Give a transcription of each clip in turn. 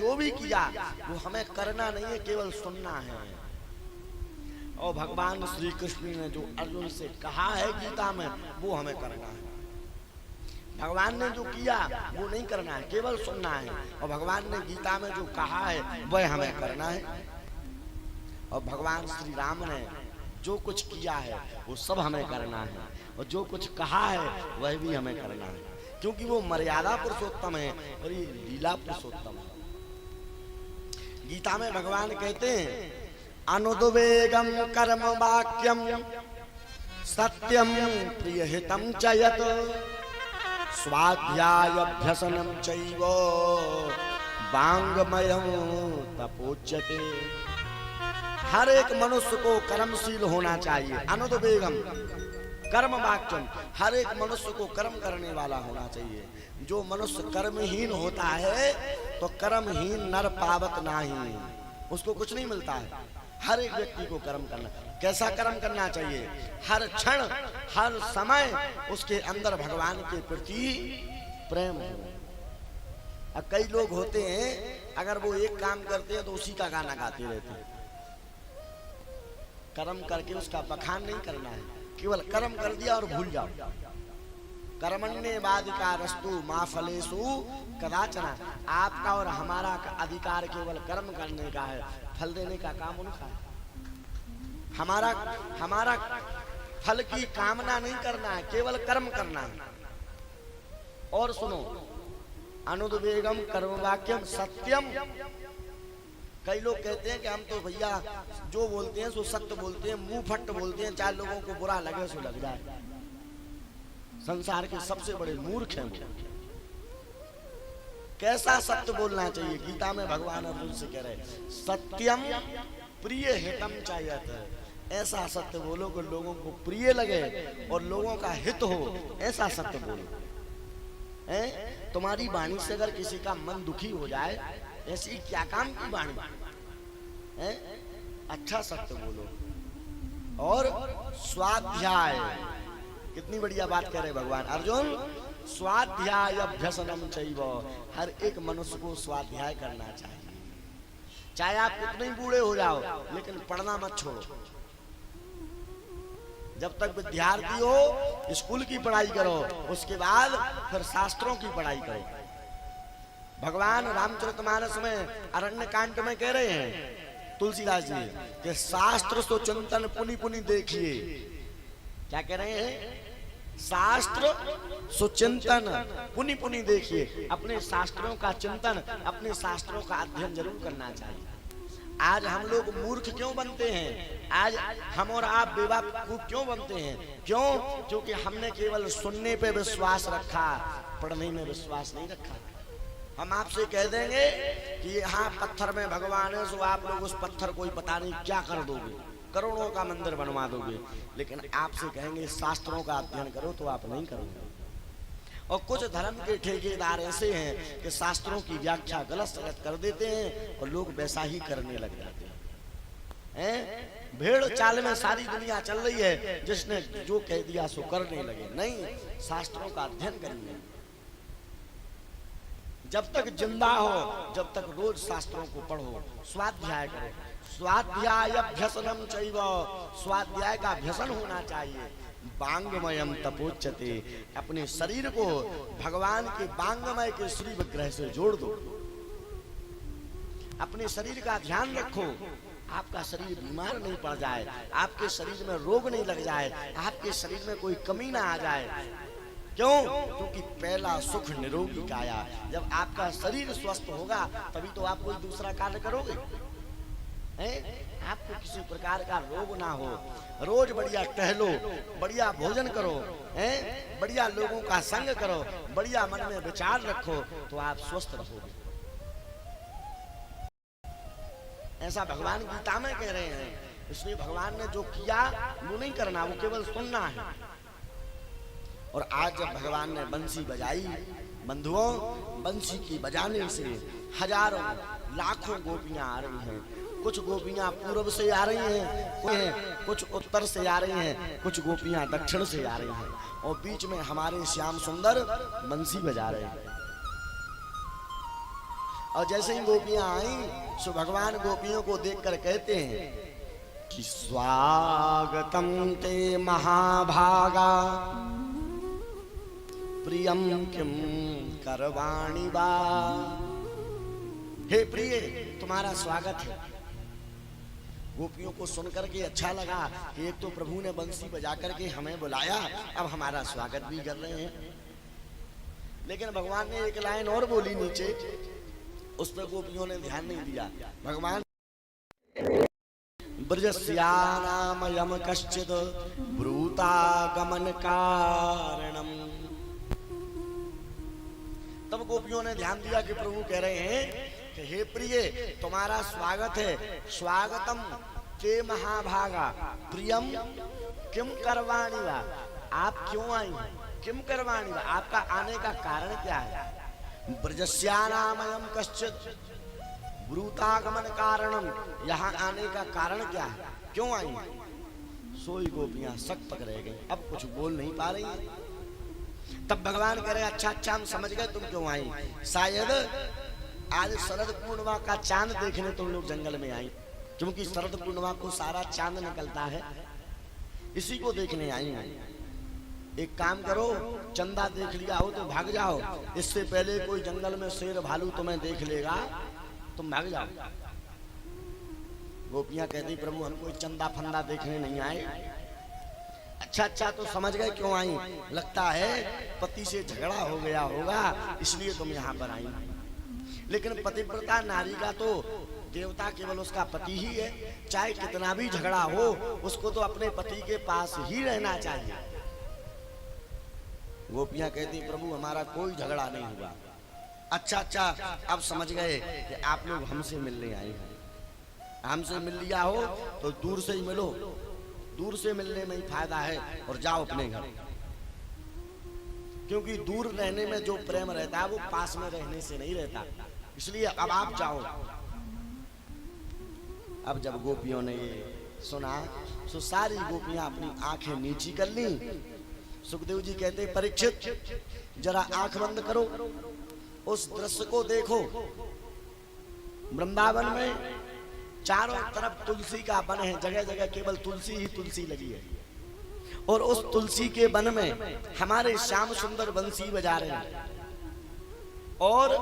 जो भी किया वो हमें करना नहीं है, केवल सुनना है। और भगवान श्री कृष्ण ने जो अर्जुन से कहा है गीता में वो हमें करना है। भगवान ने जो किया वो नहीं करना है, केवल सुनना है। और भगवान ने गीता में जो कहा है वह हमें करना है। और भगवान श्री राम ने जो कुछ किया है वो सब हमें करना है, और जो कुछ कहा है वह भी हमें करना है, क्योंकि वो मर्यादा पुरुषोत्तम है और ये लीला पुरुषोत्तम है। गीता में भगवान कहते हैं अनुद्वेगम कर्म वाक्यम सत्यम प्रियहितम च यत् स्वाध्यायाभ्यसनम चैव वाङ्मयं तपोच्यते। हर एक मनुष्य को कर्मशील होना चाहिए। अनुद्वेगम कर्म वाक्यम, हर एक मनुष्य को कर्म करने वाला होना चाहिए। जो मनुष्य कर्महीन होता है तो कर्महीन नर पावत नाही, उसको कुछ नहीं मिलता है। हर एक व्यक्ति को कर्म करना, कैसा कर्म करना चाहिए? हर क्षण हर समय उसके अंदर भगवान के प्रति प्रेम हो। अब कई लोग होते हैं अगर वो एक काम करते हैं तो उसी का गाना गाते रहते हैं। कर्म करके उसका बखान नहीं करना है, केवल कर्म कर दिया और भूल जाओ। कर्मण्येवाधिकार रस्तु मा फलेषु कदाचन। आपका और हमारा अधिकार केवल कर्म करने का है, फल देने का काम उनका है। हमारा फल की कामना नहीं करना है, केवल कर्म करना है। और सुनो, अनुद्वेगम कर्म वाक्यम सत्यम। कई लोग कहते हैं कि हम तो भैया जो बोलते हैं सो सत्य बोलते हैं, मुंह फट बोलते हैं, चाहे लोगों को बुरा लगे सो लग जाए। संसार के सबसे बड़े मूर्ख हैं। कैसा सत्य बोलना चाहिए? गीता में भगवान अर्जुन से कह रहे सत्यम प्रिय हितम चाहिए। ऐसा सत्य बोलो कि लोगों को प्रिय लगे और लोगों का हित हो, ऐसा सत्य बोलो। तुम्हारी वाणी से अगर किसी का मन दुखी हो जाए, ऐसी क्या काम की वाणी है? अच्छा सत्य बोलो। और स्वाध्याय, कितनी बढ़िया बात कह रहे भगवान अर्जुन। स्वाध्याय अभ्यसनम चैव, हर एक मनुष्य को स्वाध्याय करना चाहिए। चाहे आप कितने ही बूढ़े हो जाओ, लेकिन पढ़ना मत छोड़ो। जब तक विद्यार्थी हो स्कूल की पढ़ाई करो, उसके बाद फिर शास्त्रों की पढ़ाई करो। भगवान रामचरितमानस में अरण्य कांड में कह रहे हैं तुलसीदास जी कि शास्त्र सो चिंतन पुनि पुनि देखिए। क्या कह रहे हैं? शास्त्र सुचिंतन पुनि पुनि देखिए। अपने शास्त्रों का चिंतन, अपने शास्त्रों का अध्ययन जरूर करना चाहिए। आज हम लोग मूर्ख क्यों बनते हैं? आज हम और आप बेवकूफ क्यों बनते हैं? क्यों? क्योंकि हमने केवल सुनने पे विश्वास रखा, पढ़ने में विश्वास नहीं रखा। हम आपसे कह देंगे कि यहाँ पत्थर में भगवान है, सो आप लोग उस पत्थर को ही पता नहीं क्या कर दोगे, करोड़ों का मंदिर बनवा दोगे। लेकिन आपसे कहेंगे शास्त्रों का अध्ययन करो, तो आप नहीं करोगे। और कुछ धर्म के ठेकेदार ऐसे हैं कि शास्त्रों की व्याख्या गलत सलत कर देते हैं और लोग वैसा ही करने लग जाते हैं। भेड़ चाल में सारी दुनिया चल रही है, जिसने जो कह दिया सो करने लगे। नहीं, शास्त्रों का अध्ययन करेंगे। जब तक जिंदा हो, जब तक रोज शास्त्रों को पढ़ो, स्वाध्याय करो। स्वाध्याय अभ्यसनम चैव, स्वाध्याय का अभ्यसन होना चाहिए। वाङ्मयं तपोच्यते, अपने शरीर को भगवान के वाङ्मय के श्री विग्रह से जोड़ दो। अपने शरीर का ध्यान रखो, आपका शरीर बीमार नहीं पड़ जाए, आपके शरीर में रोग नहीं लग जाए, आपके शरीर में कोई कमी ना आ जाए। क्यों? क्योंकि पहला सुख निरोगी काया। जब आपका शरीर स्वस्थ होगा तभी तो आप कोई दूसरा कार्य करोगे। आपको किसी प्रकार का रोग ना हो, रोज बढ़िया टहलो, बढ़िया भोजन करो, बढ़िया लोगों का संग करो, बढ़िया मन में विचार रखो, तो आप स्वस्थ रहोगे। ऐसा भगवान गीता में कह रहे हैं। इसलिए भगवान ने जो किया वो नहीं करना, वो केवल सुनना है। और आज जब भगवान ने बंसी बजाई, बंधुओं, बंसी की बजाने से हजारों लाखों गोपियां आ रही हैं। कुछ गोपियां पूर्व से आ रही हैं, कुछ उत्तर से आ रही हैं, कुछ गोपियां दक्षिण से आ रही हैं, और बीच में हमारे श्याम सुंदर बंसी बजा रहे हैं। और जैसे ही गोपियां आई सो भगवान गोपियों को देखकर कहते हैं कि स्वागतम ते महाभागा प्रियम किम करवाणी बा। हे प्रिय, तुम्हारा स्वागत है। गोपियों को सुनकर के अच्छा लगा कि एक तो प्रभु ने बंसी बजा करके हमें बुलाया, अब हमारा स्वागत भी कर रहे हैं। लेकिन भगवान ने एक लाइन और बोली नीचे, उस पर गोपियों ने ध्यान नहीं दिया। भगवान ब्रजस्यानामयम कश्चित् ब्रूतागमन कारणम। तब गोपियों ने ध्यान दिया कि प्रभु कह रहे हैं कि हे प्रिय, तुम्हारा स्वागत है। स्वागतम ते महाभागा प्रियम किम करवाणी वा। आप क्यों आई हैं? किम करवाणी वा, आपका आने का कारण क्या है? ब्रजस्यानामयम कश्चित् ब्रूतागमन कारणम, यहाँ आने का कारण क्या है, क्यों आई? सोई गोपियां सक पक रह गई, अब कुछ बोल नहीं पा रही है। तब भगवान कह रहे अच्छा अच्छा हम समझ गए तुम क्यों आई। शायद आज शरद पूर्णिमा का चांद देखने तुम लोग जंगल में आई, क्योंकि शरद पूर्णिमा को सारा चांद निकलता है, इसी को देखने आई हैं। एक काम करो, चंदा देख लिया हो तो भाग जाओ, इससे पहले कोई जंगल में शेर भालू तुम्हें देख लेगा, तुम भाग जाओ। गोपियां कहती प्रभु हम कोई चंदा फंदा देखने नहीं आए। अच्छा अच्छा तो समझ गए क्यों आई, लगता है पति से झगड़ा हो गया होगा इसलिए तुम यहाँ पर आई। लेकिन पतिव्रता नारी का तो देवता केवल उसका पति ही है, चाहे कितना भी झगड़ा हो उसको तो अपने पति के पास ही रहना चाहिए। गोपियां कहती प्रभु हमारा कोई झगड़ा नहीं हुआ। अच्छा अच्छा अब समझ गए कि आप लोग हमसे मिलने आए हैं। हमसे मिल लिया हो तो दूर से ही मिलो, दूर से मिलने में ही फायदा है, और जाओ अपने घर। क्योंकि दूर रहने में जो प्रेम रहता है वो पास में रहने से नहीं रहता, इसलिए अब आप जाओ। अब जब गोपियों ने सुना तो सारी गोपियां अपनी आंखें नीची कर ली। सुखदेव जी कहते परीक्षित जरा आंख बंद करो, उस दृश्य को देखो। वृंदावन में चारों तरफ तुलसी का वन है, जगह जगह केवल तुलसी ही तुलसी लगी है, और उस तुलसी के वन में हमारे श्याम सुंदर बंसी बजा रहे हैं। और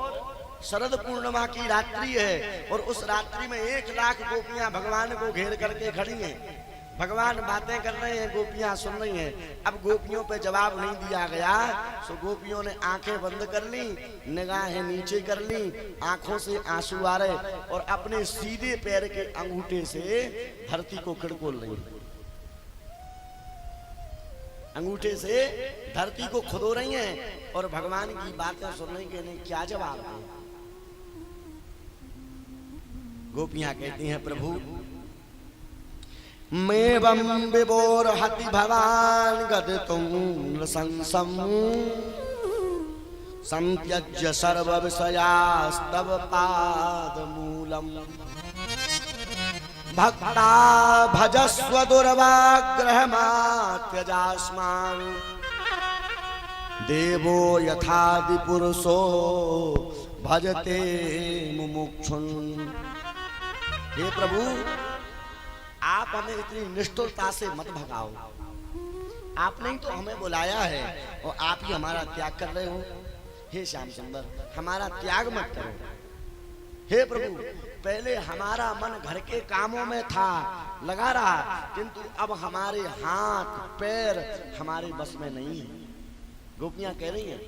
शरद पूर्णिमा की रात्रि है, और उस रात्रि में 1 लाख गोपियां भगवान को घेर करके खड़ी हैं। भगवान बातें कर रहे हैं, गोपियां सुन रही हैं। अब गोपियों पे जवाब नहीं दिया गया, तो गोपियों ने आंखें बंद कर ली, निगाहें नीचे कर ली, आंखों से आंसू आ रहे, और अपने सीधे पैर के अंगूठे से धरती को खिड़कोल रही, अंगूठे से धरती को खुदो रही हैं, और भगवान की बातें सुनने के लिए क्या जवाब है। गोपियां कहती हैं प्रभु मेवं विभोर हति भवान गदितुं नृशंसं संत्यज्य सर्व विषयास्तव पादमूलम् भक्ता भजस्व दुर्वाग्रहमात्यजास्मान् देवो यथादि पुरुषो भजते मुमुक्षुन्। हे प्रभु आप हमें इतनी निष्ठुरता से मत भगाओ, आपने ही तो हमें बुलाया है और आप ही हमारा त्याग कर रहे हो। हे श्याम सुंदर हमारा त्याग मत करो। हे प्रभु पहले हमारा मन घर के कामों में था, लगा रहा, किंतु अब हमारे हाथ पैर हमारे बस में नहीं है। गोपियां कह रही हैं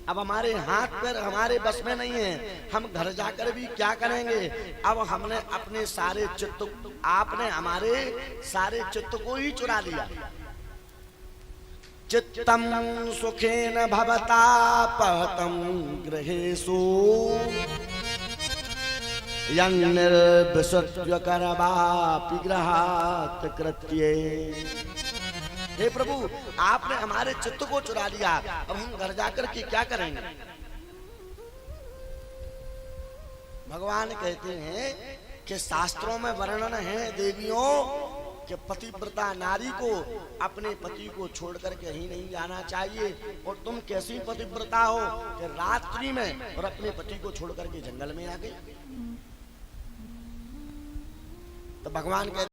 अब हमारे हाथ पैर हमारे बस में नहीं है, हम घर जाकर भी क्या करेंगे। अब हमने अपने सारे चित्त, आपने हमारे सारे चित्त को ही चुरा लिया। चित्तम सुखेन भवता पहतम गृहेषु यन्निर्विशत्य करवापि गृहात् कृत्ये। हे प्रभु आपने हमारे चित्त को चुरा लिया, अब हम घर जाकर के क्या करेंगे। भगवान कहते हैं कि शास्त्रों में वर्णन है देवियों कि पतिव्रता नारी को अपने पति को छोड़ करके कहीं नहीं जाना चाहिए। और तुम कैसी पतिव्रता हो कि रात्रि में और अपने पति को छोड़ करके जंगल में आ गए। तो भगवान कहते